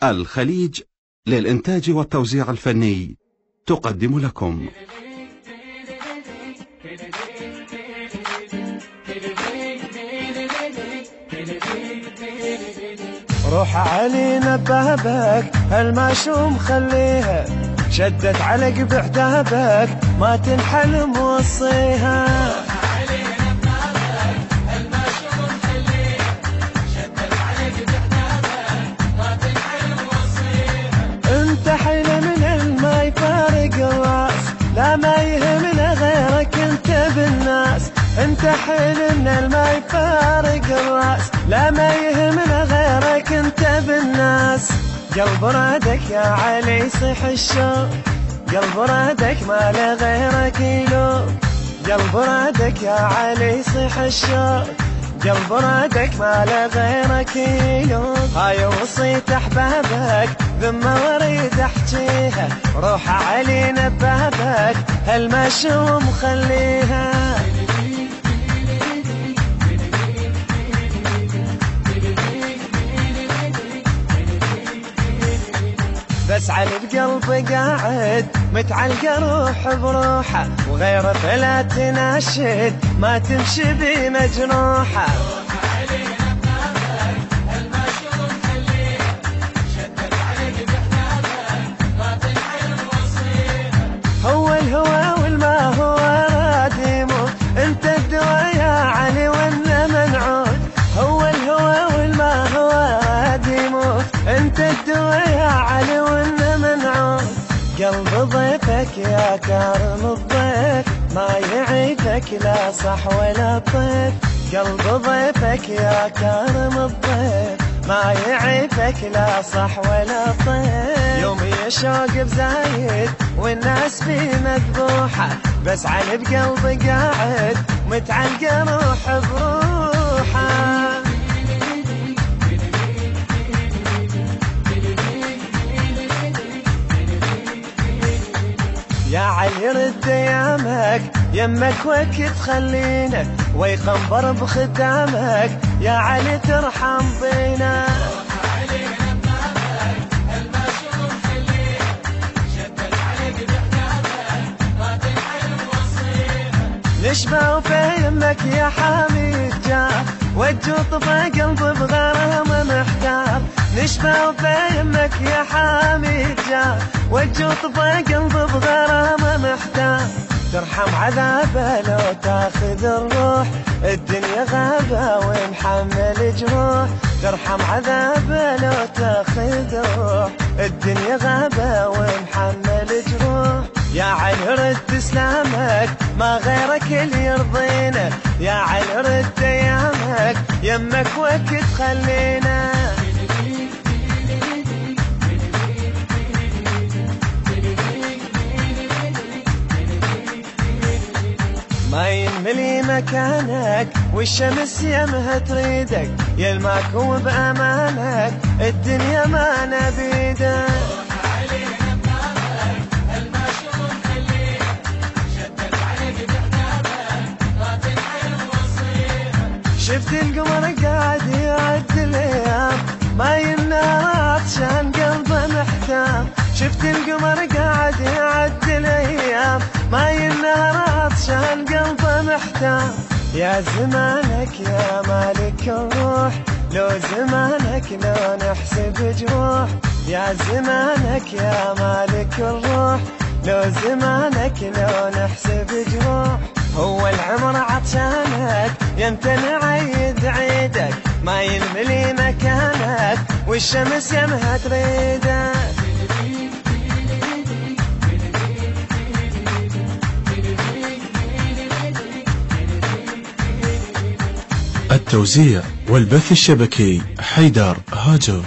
الخليج للإنتاج والتوزيع الفني تقدم لكم روح علينا بابك هالماشوم خليها شدت على قبح دابك ما تنحل موصيها. روح علينا بابك هالماشوم خليها شدت على قبح دابك ما تنحل موصيها. انت حيل من الما يفارق الراس لا ما يهمنا غيرك انت بالناس. انت حيل من الما يفارق الراس لا ما يهمنا غيرك انت بالناس. قلب رادك يا علي يصيح الشوق قلب رادك ما له غيرك يلوم. قلب رادك يا علي يصيح الشوق قلب رادك ما له غيرك يلوم. هاي وصيت احبابك ذمة وريد احجيها روح علينا بابك هالمشوم خليها. بس على القلب قاعد متعلقة روح بروحه وغير فلا تناشد ما تمشي بي مجروحة. روح علينا بابك هالمشوم خليها شدت على قبح دابك ما تنحل موصيها. هو الهوى والما هو راد يموت انت الدوا يا علي وانا منعود. هو الهوى والما هو راد يموت انت الدوا يا علي وانا منعود. قلب ضيفك يا كارم الضيف ما يعيفك لا صح ولا طيف. قلب ضيفك يا كارم الضيف ما يعيفك لا صح ولا طيف. يومي شوق بزايد والناس بي مذبوحة بس على بقلبي قاعد متعلقة روح بروحه. يا علي رد ايامك يمك وقت خلينا ويقنبر بخدامك يا علي ترحم بينا. روح علينا بابك هالمشوم خليها شدت على قبح دابك ما تنحل موصيها. نشبه وفي يمك يا حميد جار وجوط في قلب بغرام محتار. نشبه وفي يمك يا حميد جار وجوط في قلب بغرام محتار. ترحم عذابه لو تاخذ الروح الدنيا غابة ومحمل جروح. ترحم عذابه لو تاخذ الروح الدنيا غابة ومحمل جروح. يا علي رد اسلامك ما غيرك اللي يرضينا. يا علي رد ايامك يمك وقت خلينا. ما ينملي مكانك والشمس يمها تريدك يلماك وبأمانك الدنيا ما نبيدك. روح علينا بابك هالمشوم خليها شدت على قبح دابك ما تنحل موصيها. شفت القمر قاعد يعد الايام ما ينام عطشان قلبه محتام. شفت القمر قاعد يعد الايام ما ينام عطشان قلبه محتام. يا زمانك يا مالك الروح لو زمانك لو نحسب جروح. يا زمانك يا مالك الروح لو زمانك لو نحسب جروح. هو العمر عطشانك يمتى نعيد عيدك ما ينملي مكانك والشمس يمها تريدك. التوزيع والبث الشبكي حيدر هاجر.